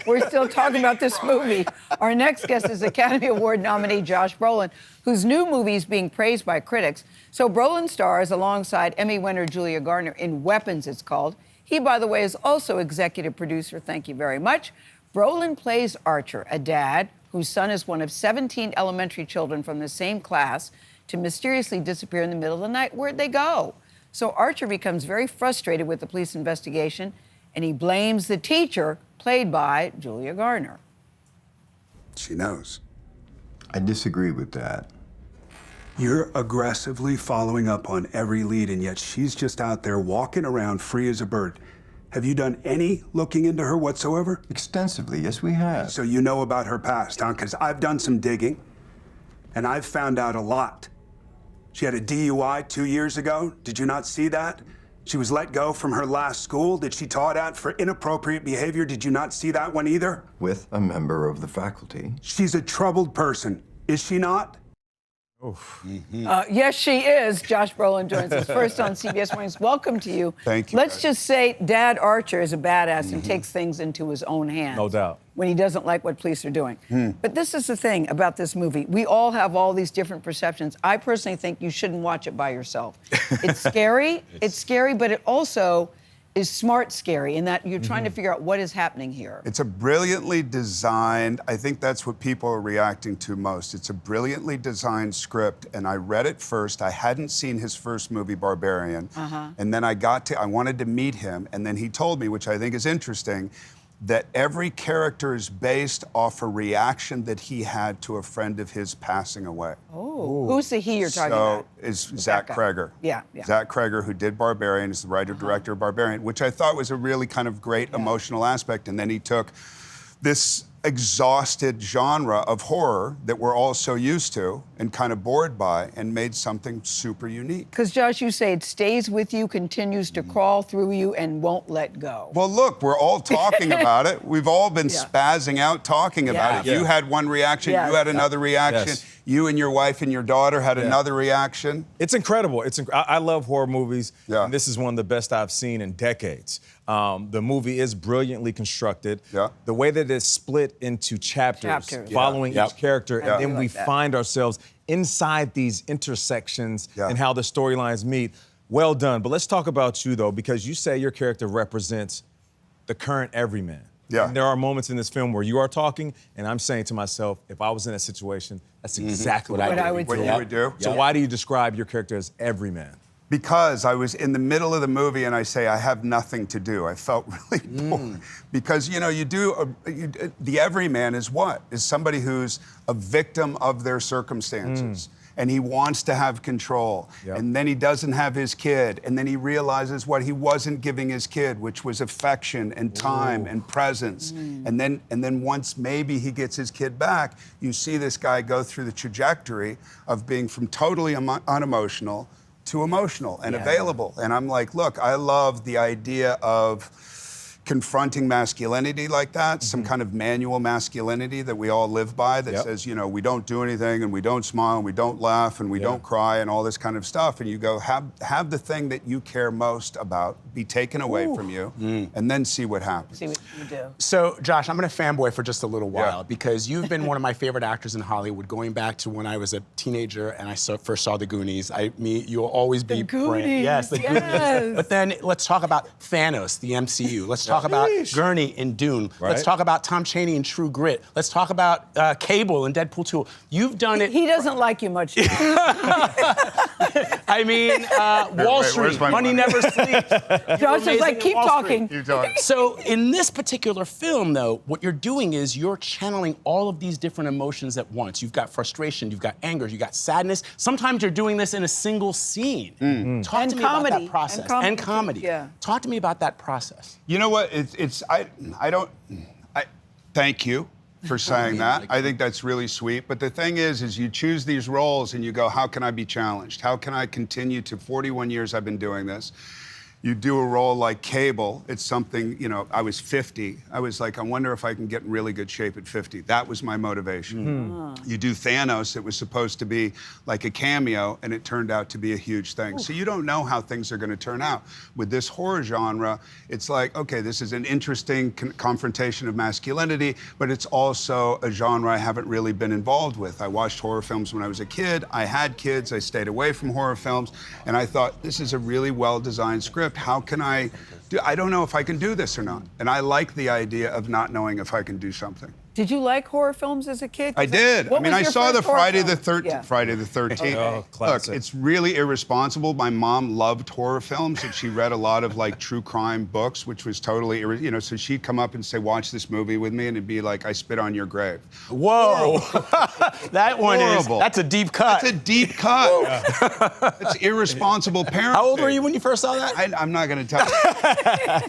We're still talking about this movie. Our next guest is Academy Award nominee Josh Brolin, whose new movie is being praised by critics. So Brolin stars alongside Emmy winner Julia Garner in Weapons, it's called. He, by the way, is also executive producer. Thank you very much. Brolin plays Archer, a dad whose son is one of 17 elementary children from the same class to mysteriously disappear in the middle of the night. Where'd they go? So Archer becomes very frustrated with the police investigation, and he blames the teacher, played by Julia Garner. She knows. I disagree with that. You're aggressively following up on every lead, and yet she's just out there walking around free as a bird. Have you done any looking into her whatsoever? Extensively, yes, we have. So you know about her past, huh? Because I've done some digging, and I've found out a lot. She had a DUI 2 years ago. Did you not see that? She was let go from her last school that she taught at for inappropriate behavior. Did you not see that one either? With a member of the faculty. She's a troubled person, is she not? Yes, she is. Josh Brolin joins us first on CBS Mornings. Welcome to you. Thank you. Let's just say Dad Archer is a badass and takes things into his own hands. No doubt. When he doesn't like what police are doing. But this is the thing about this movie. We all have all these different perceptions. I personally think you shouldn't watch it by yourself. It's scary. It's scary, but it also is smart scary in that you're trying to figure out what is happening here. It's a brilliantly designed, I think that's what people are reacting to most. It's a brilliantly designed script, and I read it first. I hadn't seen his first movie, Barbarian, and then I wanted to meet him, and then he told me, which I think is interesting, that every character is based off a reaction that he had to a friend of his passing away. Oh, who's the he you're talking about? So is Zach Kreger. Yeah. Zach Kreger, who did Barbarian, is the writer-director of Barbarian, which I thought was a really kind of great emotional aspect. And then he took this exhausted genre of horror that we're all so used to and kind of bored by and made something super unique. Because, Josh, you say it stays with you, continues to crawl through you, and won't let go. Well, look, we're all talking about it. We've all been spazzing out talking about it. You had one reaction, you had another reaction. You and your wife and your daughter had another reaction. It's incredible. I love horror movies, Yeah. and this is one of the best I've seen in decades. The movie is brilliantly constructed. Yeah. The way that it's split into chapters. Following each character, and then we find ourselves inside these intersections and how the storylines meet. Well done. But let's talk about you, though, because you say your character represents the current everyman. Yeah. And there are moments in this film where you are talking, and I'm saying to myself, if I was in that situation, that's exactly what I would do. What you would do? So why do you describe your character as everyman? Because I was in the middle of the movie and I say, I have nothing to do. I felt really bored. Because, you know, the everyman is what? Is somebody who's a victim of their circumstances. And he wants to have control. And then he doesn't have his kid. And then he realizes what he wasn't giving his kid, which was affection and time and presence. And then once maybe he gets his kid back, you see this guy go through the trajectory of being from totally unemotional to emotional and available. And I'm like, look, I love the idea of confronting masculinity like that, some kind of manual masculinity that we all live by that says, you know, we don't do anything and we don't smile and we don't laugh and we don't cry and all this kind of stuff. And you go, have the thing that you care most about be taken away from you and then see what happens. See what you do. So, Josh, I'm going to fanboy for just a little while because you've been one of my favorite actors in Hollywood going back to when I was a teenager and I first saw The Goonies. You'll always be... The Goonies. Yes, The Goonies. But then let's talk about Thanos, the MCU. Let's talk about Gurney in Dune. Let's talk about Tom Chaney in True Grit. Let's talk about Cable in Deadpool 2. You've done it... He doesn't like you much. I mean, Wall Street, Money Never Sleeps. Josh is like, keep talking. So in this particular film, though, what you're doing is you're channeling all of these different emotions at once. You've got frustration, you've got anger, you've got sadness. Sometimes you're doing this in a single scene. Talk to me about that process. And comedy. Yeah. Talk to me about that process. You know what? Thank you for saying that. I think that's really sweet. But the thing is you choose these roles and you go, how can I be challenged? How can I continue to 41 years I've been doing this? you do a role like Cable. It's something, you know, I was 50. I was like, I wonder if I can get in really good shape at 50. That was my motivation. You do Thanos, it was supposed to be like a cameo, and it turned out to be a huge thing. So you don't know how things are going to turn out. With this horror genre, it's like, okay, this is an interesting confrontation of masculinity, but it's also a genre I haven't really been involved with. I watched horror films when I was a kid. I had kids. I stayed away from horror films, and I thought, this is a really well-designed script. How can I do? I don't know if I can do this or not. And I like the idea of not knowing if I can do something. Did you like horror films as a kid? I did. I mean, I saw the Friday the 13th. Yeah. Friday the 13th. Oh, classic. Look, it's really irresponsible. My mom loved horror films, and she read a lot of like true crime books, which was totally, you know. So she'd come up and say, "Watch this movie with me," and it'd be like, "I spit on your grave." Whoa, that one Horrible. that's a deep cut. That's a deep cut. It's irresponsible parenting. How old were you when you first saw that? I'm not going to tell you.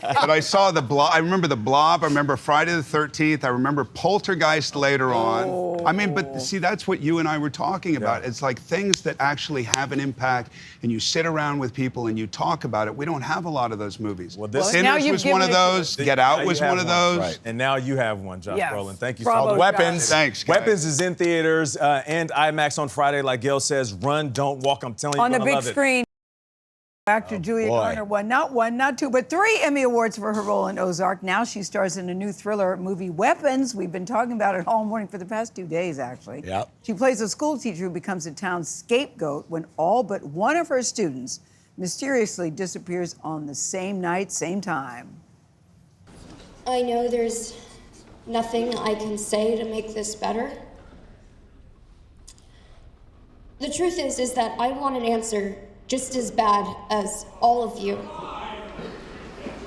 But I saw the Blob. I remember the Blob. I remember Friday the 13th. I remember Poltergeist later on. I mean, but see, that's what you and I were talking about. It's like things that actually have an impact, and you sit around with people and you talk about it. We don't have a lot of those movies. Well, this- now Sinners you've was given one of it to us. those. Get Out was one of those. Right. And now you have one, Josh Yes. Brolin. Thank you Bravo, so much. Weapons. Thanks, guys. Weapons is in theaters and IMAX on Friday. Like Gayle says, run, don't walk. I'm telling you, On the you're gonna big love it. screen. Actor Julia boy. Garner won not one, not two, but 3 Emmy Awards for her role in Ozark. Now she stars in a new thriller movie, Weapons. We've been talking about it all morning for the past 2 days, actually. Yep. She plays a school teacher who becomes the town's scapegoat when all but one of her students mysteriously disappears on the same night, same time. I know there's nothing I can say to make this better. The truth is that I want an answer just as bad as all of you.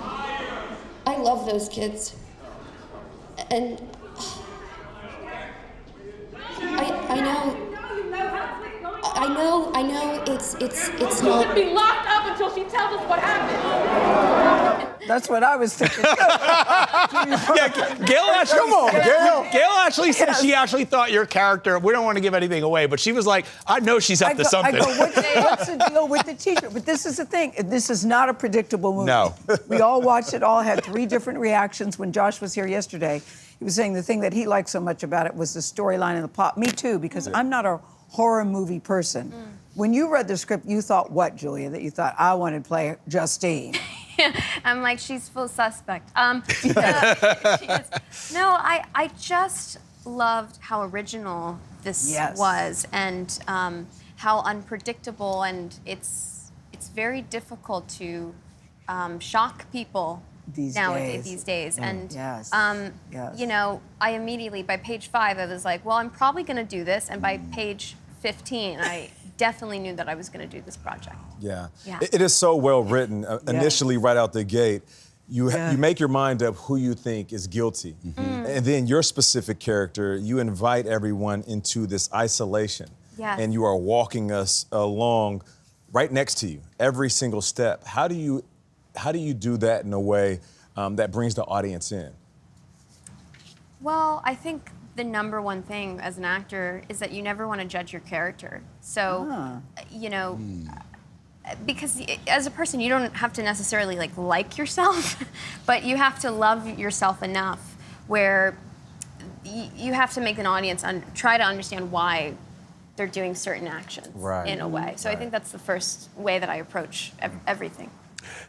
I love those kids. And I know it's She not. should be locked up until she tells us what happened. That's what I was thinking. Gayle actually, Come on, Gayle actually said she actually thought your character, we don't want to give anything away, but she was like, I know she's up to something. I go, what's the deal with the teacher? But this is the thing. This is not a predictable movie. No. We all watched it, all had 3 different reactions. When Josh was here yesterday, he was saying the thing that he liked so much about it was the storyline and the plot. Me too, because I'm not a horror movie person. When you read the script, you thought what, Julia? That you thought, I want to play Justine. I'm like, she's full suspect. She is. No, I just loved how original this was, and how unpredictable, and it's very difficult to shock people These days. And Yes. you know, I immediately by page 5 I was like, well, I'm probably going to do this, and by page 15 I definitely knew that I was going to do this project. Yeah. Yeah. It is so well written. Initially, right out the gate, you make your mind up who you think is guilty. And then your specific character, you invite everyone into this isolation. Yes. And you are walking us along right next to you, every single step. How do you do that in a way that brings the audience in? Well, I think the number one thing as an actor is that you never want to judge your character. So, you know, because as a person, you don't have to necessarily like yourself, but you have to love yourself enough where you have to make an audience try to understand why they're doing certain actions in a way. So I think that's the first way that I approach everything.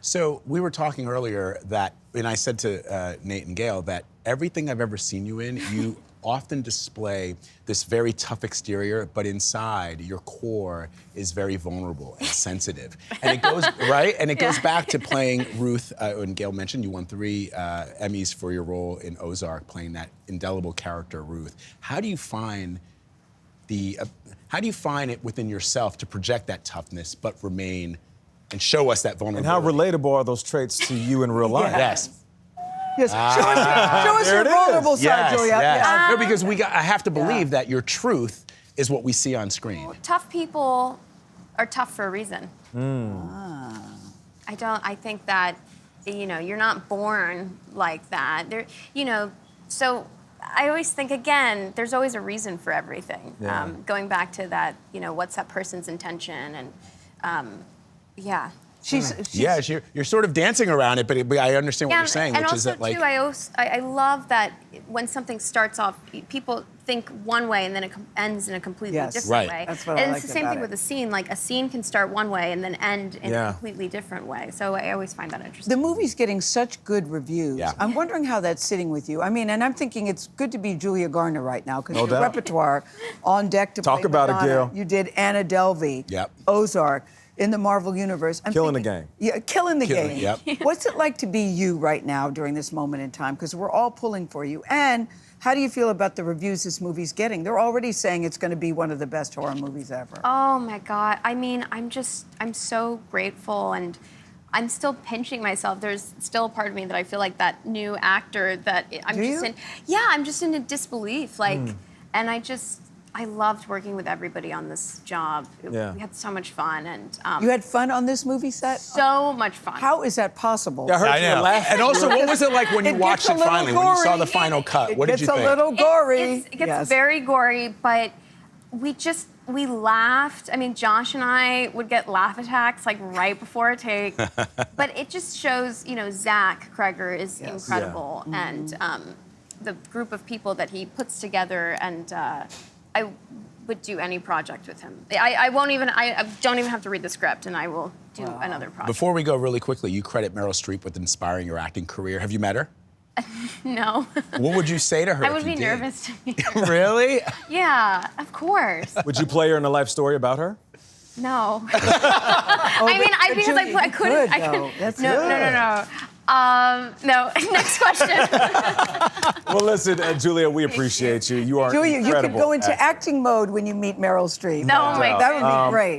So we were talking earlier that, and I said to Nate and Gayle that everything I've ever seen you in, you often display this very tough exterior, but inside your core is very vulnerable and sensitive. And it goes right, and it goes back to playing Ruth. And Gayle mentioned you won 3 Emmys for your role in Ozark, playing that indelible character Ruth. How do you find it within yourself to project that toughness, but remain and show us that vulnerability? And how relatable are those traits to you in real life? Yes. Yes, show us your vulnerable side, Julia. Yes. No, because I have to believe that your truth is what we see on screen. Tough people are tough for a reason. I think that, you know, you're not born like that. You know, so I always think, again, there's always a reason for everything. Going back to that, you know, what's that person's intention, and Yeah, you're sort of dancing around it, but I understand what you're saying, and which also, is that, like... too, I love that when something starts off, people think one way and then it ends in a completely different way. That's what I and liked it's the same about thing it. with a scene. Like, a scene can start one way and then end in a completely different way. So I always find that interesting. The movie's getting such good reviews. Yeah. I'm wondering how that's sitting with you. I mean, and I'm thinking it's good to be Julia Garner right now because No your doubt. repertoire on deck to Talk play about it, Madonna. Gayle. You did Anna Delvey, Yep. Ozark, in the Marvel Universe. I'm Killing the thinking- game. Yeah, killing the game. Yep. What's it like to be you right now during this moment in time? Because we're all pulling for you. And how do you feel about the reviews this movie's getting? They're already saying it's going to be one of the best horror movies ever. Oh my God. I mean, I'm so grateful, and I'm still pinching myself. There's still a part of me that I feel like that new actor that I'm Do just you? in. Yeah, I'm just in a disbelief. Like, and I loved working with everybody on this job. Yeah. We had so much fun, and You had fun on this movie set? so much fun. How is that possible? Yeah, I heard I you were know. laughing. And also, what was it like when you It watched gets it a little finally, when you saw gory. the final cut? What did you It's think? a little gory. It gets Yes. very gory, but we laughed. I mean, Josh and I would get laugh attacks like right before a take. But it just shows, Zach Kreger is incredible, and the group of people that he puts together, and I would do any project with him. I don't even have to read the script, and I will do another project. Before we go really quickly, you credit Meryl Streep with inspiring your acting career. Have you met her? No. What would you say to her? I if would you be did? nervous to meet her. Really? Yeah, of course. Would you play her in a life story about her? No. I because Julia, I you couldn't. could, I though. couldn't. That's No. No. Next question. Well, listen, Julia, we appreciate you. You are Julia, you could incredible go into actor. acting mode when you meet Meryl Streep. Oh, my That would be great.